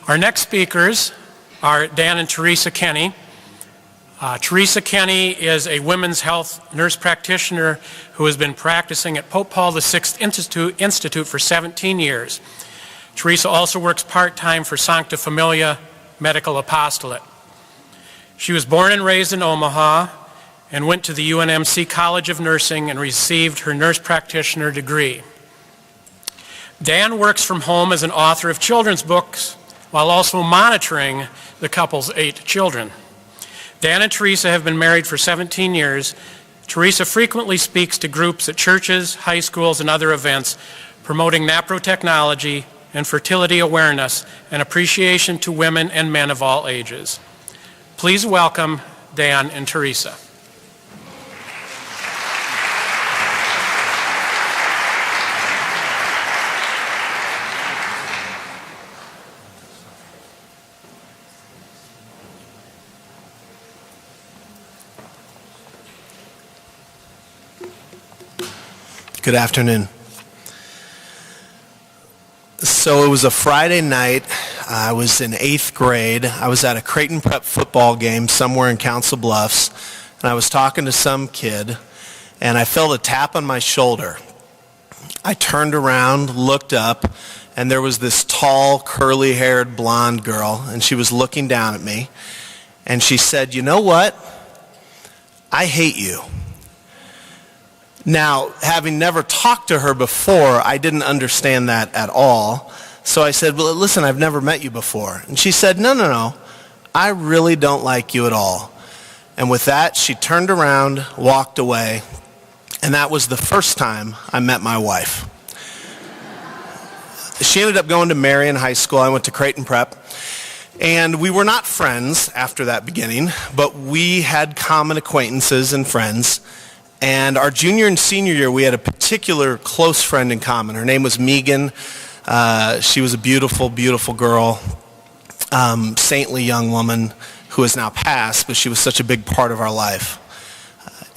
Our next speakers are Dan and Teresa Kenney. Teresa Kenney is a women's health nurse practitioner who has been practicing at Pope Paul VI Institute for 17 years. Teresa also works part-time for Sancta Familia Medical Apostolate. She was born and raised in Omaha and went to the UNMC College of Nursing and received her nurse practitioner degree. Dan works from home as an author of children's books while also monitoring the couple's 8 children. Dan and Teresa have been married for 17 years. Teresa frequently speaks to groups at churches, high schools, and other events promoting naprotechnology and fertility awareness and appreciation to women and men of all ages. Please welcome Dan and Teresa. Good afternoon. So it was a Friday night. I was in 8th grade. I was at a Creighton Prep football game somewhere in Council Bluffs, and I was talking to some kid, and I felt a tap on my shoulder. I turned around, looked up, and there was this tall, curly-haired blonde girl, and she was looking down at me, and she said, "You know what? I hate you." Now, having never talked to her before, I didn't understand that at all. So I said, "Well, listen, I've never met you before." And she said, No, I really don't like you at all." And with that, she turned around, walked away, and that was the first time I met my wife. She ended up going to Marion High School. I went to Creighton Prep. And we were not friends after that beginning, but we had common acquaintances and friends. And our junior and senior year, we had a particular close friend in common. Her name was Megan. She was a beautiful, beautiful girl, saintly young woman who has now passed, but she was such a big part of our life.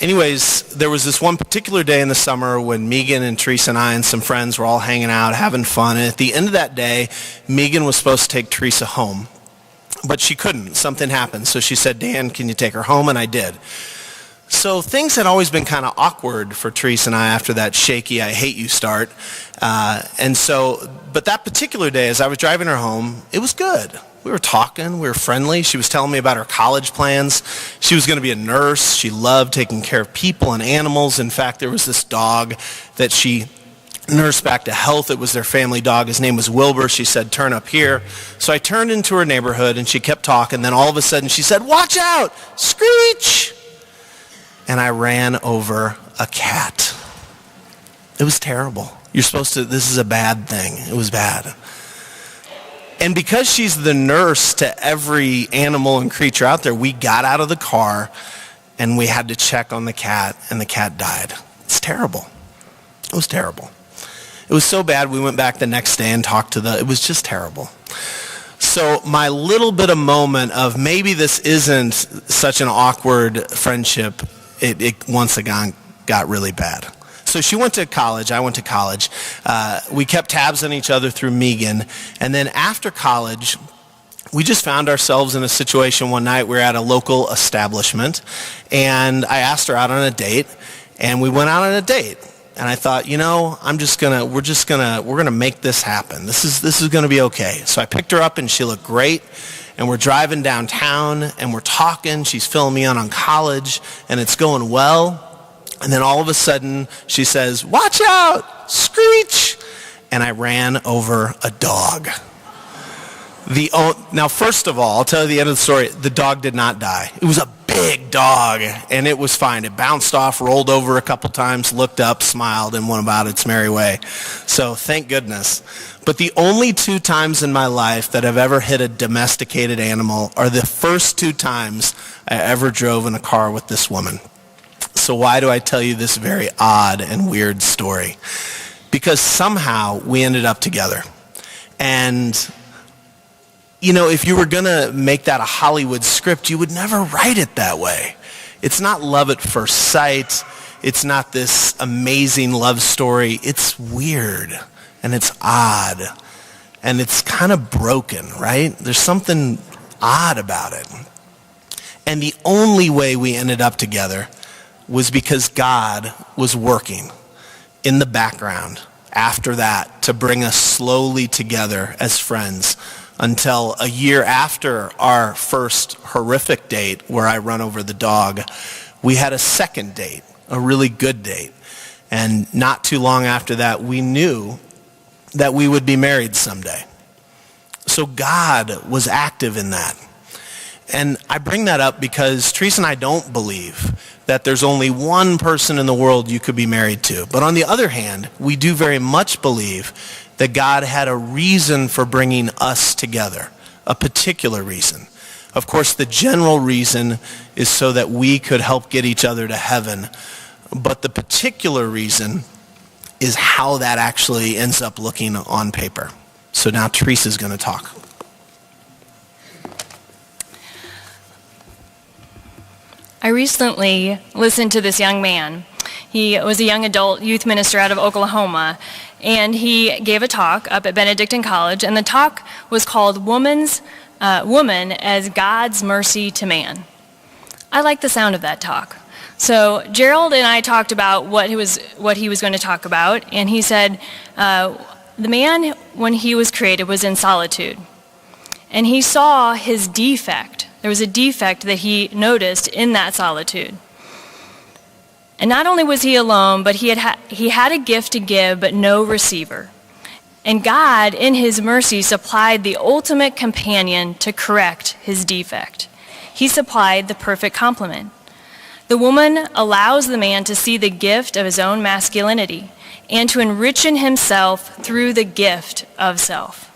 Anyways, there was this one particular day in the summer when Megan and Teresa and I and some friends were all hanging out, having fun. And at the end of that day, Megan was supposed to take Teresa home, but she couldn't. Something happened. So she said, "Dan, can you take her home?" And I did. So things had always been kind of awkward for Teresa and I after that shaky "I hate you" start. But that particular day, as I was driving her home, it was good. We were talking, we were friendly. She was telling me about her college plans. She was going to be a nurse. She loved taking care of people and animals. In fact, there was this dog that she nursed back to health. It was their family dog. His name was Wilbur. She said, "Turn up here." So I turned into her neighborhood and she kept talking. Then all of a sudden she said, "Watch out! Screech!" And I ran over a cat. It was terrible. This is a bad thing. It was bad. And because she's the nurse to every animal and creature out there, we got out of the car and we had to check on the cat, and the cat died. It's terrible. It was terrible. It was so bad we went back the next day and talked to it was just terrible. So my little bit of moment of maybe this isn't such an awkward friendship, it once again got really bad. So she went to college, I went to college. We kept tabs on each other through Megan. And then after college, we just found ourselves in a situation one night. We were at a local establishment, and I asked her out on a date, and we went out on a date. And I thought, we're gonna make this happen. This is gonna be okay. So I picked her up, and she looked great. And we're driving downtown, and we're talking. She's filling me in on college, and it's going well. And then all of a sudden, she says, "Watch out! Screech!" And I ran over a dog. Now, first of all, I'll tell you the end of the story. The dog did not die. It was a big dog, and it was fine. It bounced off, rolled over a couple times, looked up, smiled, and went about its merry way. So thank goodness. But the only 2 times in my life that I've ever hit a domesticated animal are the first 2 times I ever drove in a car with this woman. So why do I tell you this very odd and weird story? Because somehow we ended up together. And if you were going to make that a Hollywood script, you would never write it that way. It's not love at first sight. It's not this amazing love story. It's weird and it's odd. and it's kind of broken, right? There's something odd about it. And the only way we ended up together was because God was working in the background after that to bring us slowly together as friends until a year after our first horrific date where I run over the dog, we had a second date, a really good date. And not too long after that, we knew that we would be married someday. So God was active in that. And I bring that up because Teresa and I don't believe that there's only one person in the world you could be married to. But on the other hand, we do very much believe that God had a reason for bringing us together, a particular reason. Of course, the general reason is so that we could help get each other to heaven. But the particular reason is how that actually ends up looking on paper. So now Teresa's going to talk. I recently listened to this young man. He was a young adult youth minister out of Oklahoma, and he gave a talk up at Benedictine College, and the talk was called Woman as God's Mercy to Man. I like the sound of that talk. So Gerald and I talked about what he was going to talk about, and he said the man, when he was created, was in solitude, and he saw his defect. There was a defect that he noticed in that solitude. And not only was he alone, but he had a gift to give, but no receiver. And God, in his mercy, supplied the ultimate companion to correct his defect. He supplied the perfect complement. The woman allows the man to see the gift of his own masculinity and to enrich in himself through the gift of self.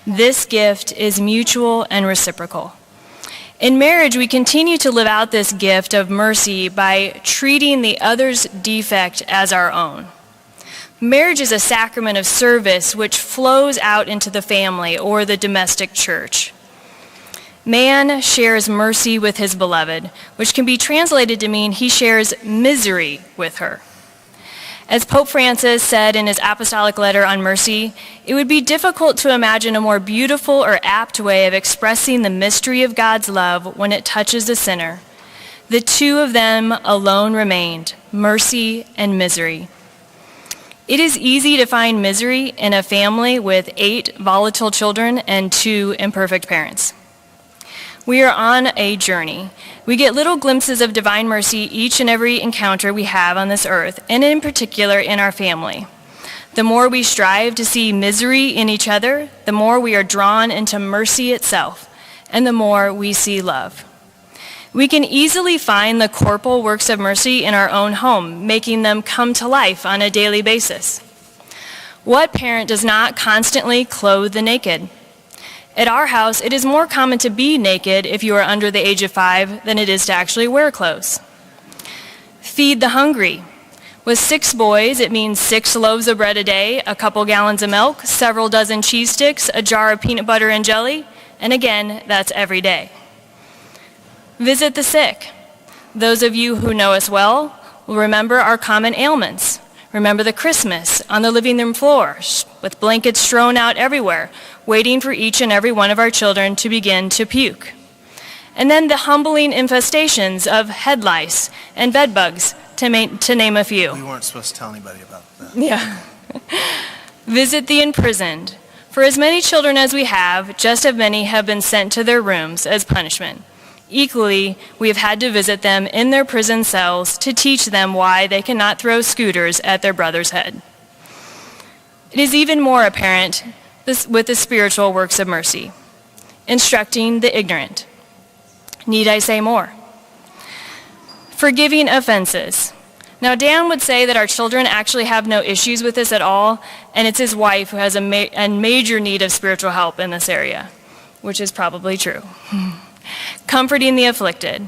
This gift is mutual and reciprocal. In marriage, we continue to live out this gift of mercy by treating the other's defect as our own. Marriage is a sacrament of service which flows out into the family or the domestic church. Man shares mercy with his beloved, which can be translated to mean he shares misery with her. As Pope Francis said in his apostolic letter on mercy, it would be difficult to imagine a more beautiful or apt way of expressing the mystery of God's love when it touches the sinner. The two of them alone remained, mercy and misery. It is easy to find misery in a family with 8 volatile children and 2 imperfect parents. We are on a journey. We get little glimpses of divine mercy each and every encounter we have on this earth, and in particular in our family. The more we strive to see misery in each other, the more we are drawn into mercy itself, and the more we see love. We can easily find the corporal works of mercy in our own home, making them come to life on a daily basis. What parent does not constantly clothe the naked? At our house, it is more common to be naked if you are under the age of 5 than it is to actually wear clothes. Feed the hungry. With 6 boys, it means 6 loaves of bread a day, a couple gallons of milk, several dozen cheese sticks, a jar of peanut butter and jelly, and again, that's every day. Visit the sick. Those of you who know us well will remember our common ailments. Remember the Christmas on the living room floor with blankets strewn out everywhere, waiting for each and every one of our children to begin to puke. And then the humbling infestations of head lice and bed bugs, to name a few. We weren't supposed to tell anybody about that. Yeah. Visit the imprisoned. For as many children as we have, just as many have been sent to their rooms as punishment. Equally, we have had to visit them in their prison cells to teach them why they cannot throw scooters at their brother's head. It is even more apparent with the spiritual works of mercy, instructing the ignorant. Need I say more? Forgiving offenses. Now, Dan would say that our children actually have no issues with this at all, and it's his wife who has a major need of spiritual help in this area, which is probably true. Comforting the afflicted.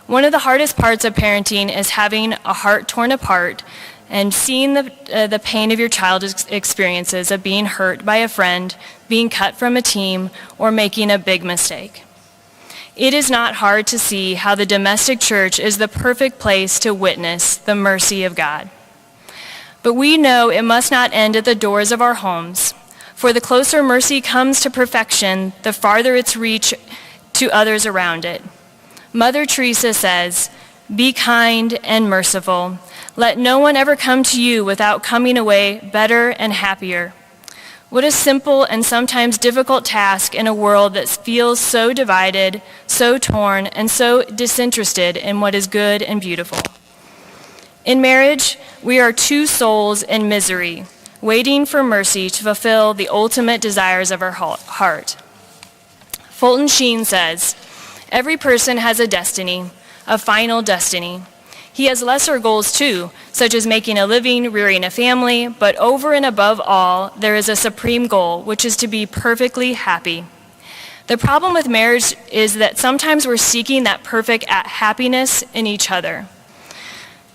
One of the hardest parts of parenting is having a heart torn apart and seeing the pain of your child's experiences of being hurt by a friend, being cut from a team, or making a big mistake. It is not hard to see how the domestic church is the perfect place to witness the mercy of God. But we know it must not end at the doors of our homes. For the closer mercy comes to perfection, the farther its reach to others around it. Mother Teresa says, "Be kind and merciful. Let no one ever come to you without coming away better and happier." What a simple and sometimes difficult task in a world that feels so divided, so torn, and so disinterested in what is good and beautiful. In marriage, we are two souls in misery, waiting for mercy to fulfill the ultimate desires of our heart. Fulton Sheen says, "Every person has a destiny, a final destiny. He has lesser goals too, such as making a living, rearing a family, but over and above all, there is a supreme goal, which is to be perfectly happy." The problem with marriage is that sometimes we're seeking that perfect happiness in each other.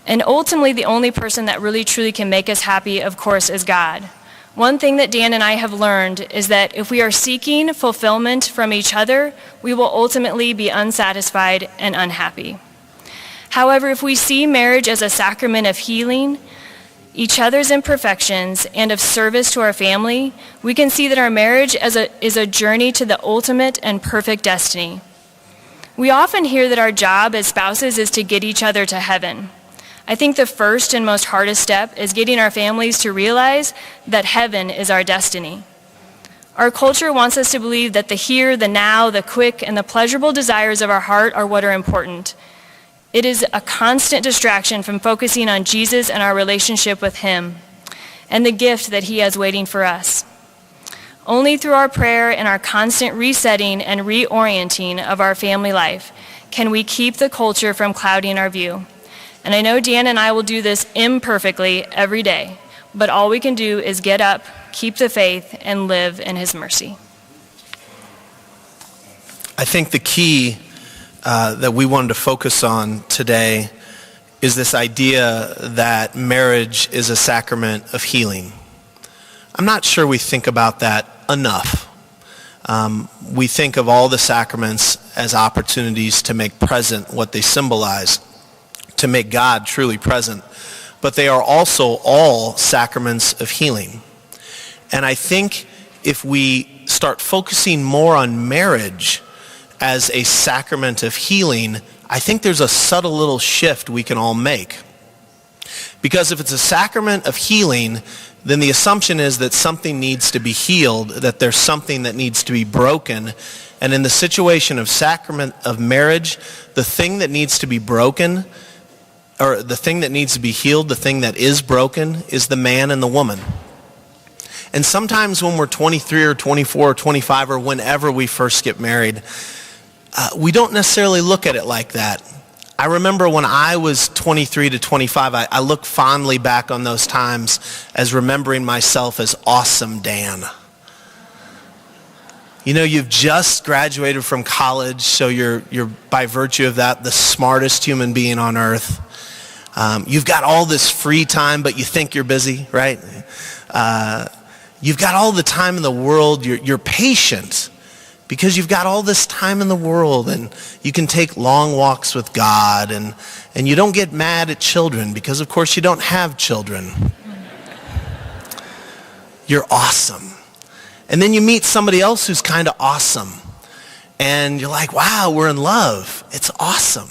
And ultimately, the only person that really truly can make us happy, of course, is God. One thing that Dan and I have learned is that if we are seeking fulfillment from each other, we will ultimately be unsatisfied and unhappy. However, if we see marriage as a sacrament of healing, each other's imperfections, and of service to our family, we can see that our marriage is a journey to the ultimate and perfect destiny. We often hear that our job as spouses is to get each other to heaven. I think the first and most hardest step is getting our families to realize that heaven is our destiny. Our culture wants us to believe that the here, the now, the quick, and the pleasurable desires of our heart are what are important. It is a constant distraction from focusing on Jesus and our relationship with him and the gift that he has waiting for us. Only through our prayer and our constant resetting and reorienting of our family life can we keep the culture from clouding our view. And I know Dan and I will do this imperfectly every day, but all we can do is get up, keep the faith, and live in his mercy. I think the key that we wanted to focus on today is this idea that marriage is a sacrament of healing. I'm not sure we think about that enough. We think of all the sacraments as opportunities to make present what they symbolize, to make God truly present, but they are also all sacraments of healing. And I think if we start focusing more on marriage as a sacrament of healing, I think there's a subtle little shift we can all make. Because if it's a sacrament of healing, then the assumption is that something needs to be healed, that there's something that needs to be broken. And in the situation of sacrament of marriage, the thing that needs to be broken, or the thing that needs to be healed, the thing that is broken, is the man and the woman. And sometimes when we're 23 or 24 or 25 or whenever we first get married, we don't necessarily look at it like that. I remember when I was 23 to 25, I look fondly back on those times as remembering myself as awesome Dan. You know, you've just graduated from college, so you're by virtue of that the smartest human being on earth. You've got all this free time, but you think you're busy, right? You've got all the time in the world. You're patient because you've got all this time in the world, and you can take long walks with God, and you don't get mad at children because, of course, you don't have children. You're awesome. And then you meet somebody else who's kind of awesome, and you're like, wow, we're in love. It's awesome.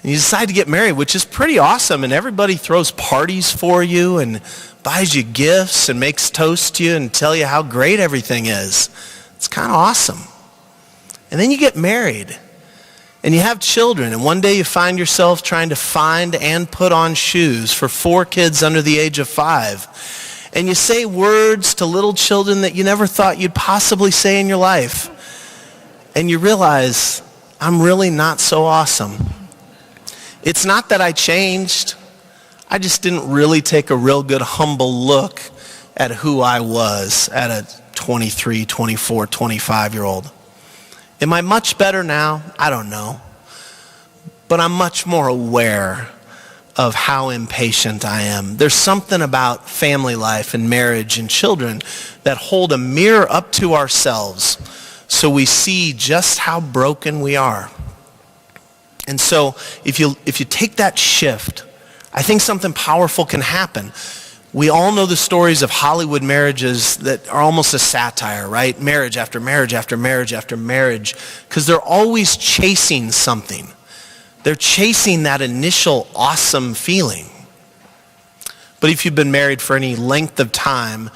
And you decide to get married, which is pretty awesome, and everybody throws parties for you and buys you gifts and makes toast to you and tell you how great everything is. It's kind of awesome. And then you get married and you have children, and one day you find yourself trying to find and put on shoes for 4 kids under the age of 5. And you say words to little children that you never thought you'd possibly say in your life. And you realize, I'm really not so awesome. It's not that I changed. I just didn't really take a real good humble look at who I was at a 23, 24, 25-year-old. Am I much better now? I don't know. But I'm much more aware of how impatient I am. There's something about family life and marriage and children that hold a mirror up to ourselves so we see just how broken we are. And so if you take that shift, I think something powerful can happen. We all know the stories of Hollywood marriages that are almost a satire, right? Marriage after marriage after marriage after marriage, because they're always chasing something. They're chasing that initial awesome feeling. But if you've been married for any length of time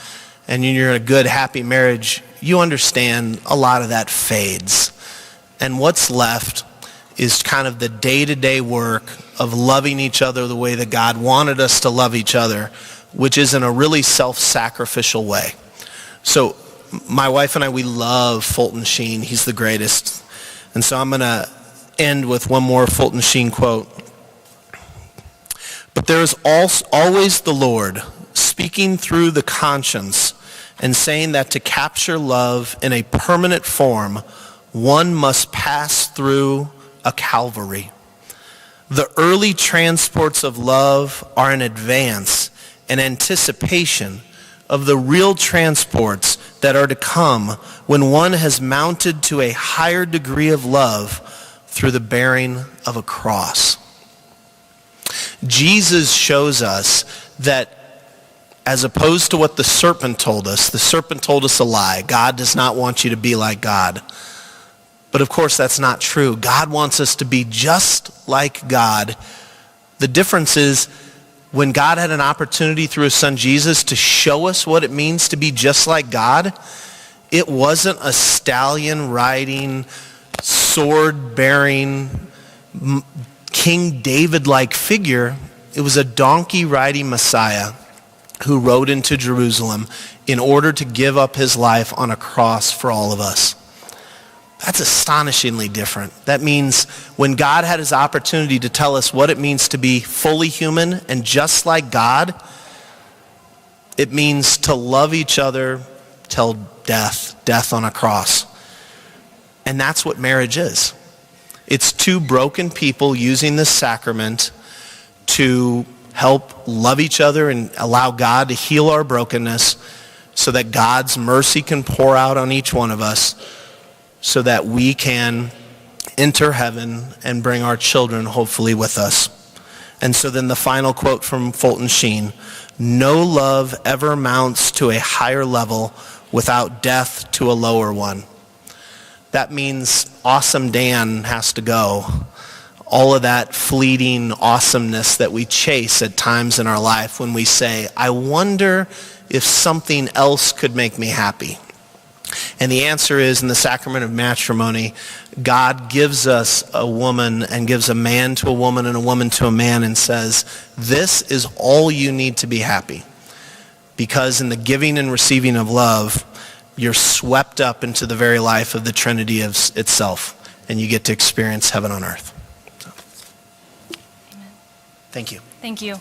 and you're in a good, happy marriage, you understand a lot of that fades. And what's left is kind of the day-to-day work of loving each other the way that God wanted us to love each other, which is in a really self-sacrificial way. So my wife and I, we love Fulton Sheen. He's the greatest. And so I'm going to end with one more Fulton Sheen quote. But there is always the Lord speaking through the conscience and saying that to capture love in a permanent form, one must pass through a Calvary. The early transports of love are an advance, an anticipation of the real transports that are to come when one has mounted to a higher degree of love through the bearing of a cross. Jesus shows us that as opposed to what the serpent told us a lie. God does not want you to be like God. But of course that's not true. God wants us to be just like God. The difference is when God had an opportunity through his son Jesus to show us what it means to be just like God, it wasn't a stallion riding, sword bearing, King David-like figure. It was a donkey riding Messiah who rode into Jerusalem in order to give up his life on a cross for all of us. That's astonishingly different. That means when God had his opportunity to tell us what it means to be fully human and just like God, it means to love each other till death on a cross. And that's what marriage is. It's two broken people using this sacrament to help love each other and allow God to heal our brokenness so that God's mercy can pour out on each one of us so that we can enter heaven and bring our children hopefully with us. And so then the final quote from Fulton Sheen, no love ever mounts to a higher level without death to a lower one. That means awesome Dan has to go. All of that fleeting awesomeness that we chase at times in our life when we say, I wonder if something else could make me happy. And the answer is in the sacrament of matrimony, God gives us a woman and gives a man to a woman and a woman to a man and says, this is all you need to be happy. Because in the giving and receiving of love, you're swept up into the very life of the Trinity of itself, and you get to experience heaven on earth. So, thank you. Thank you.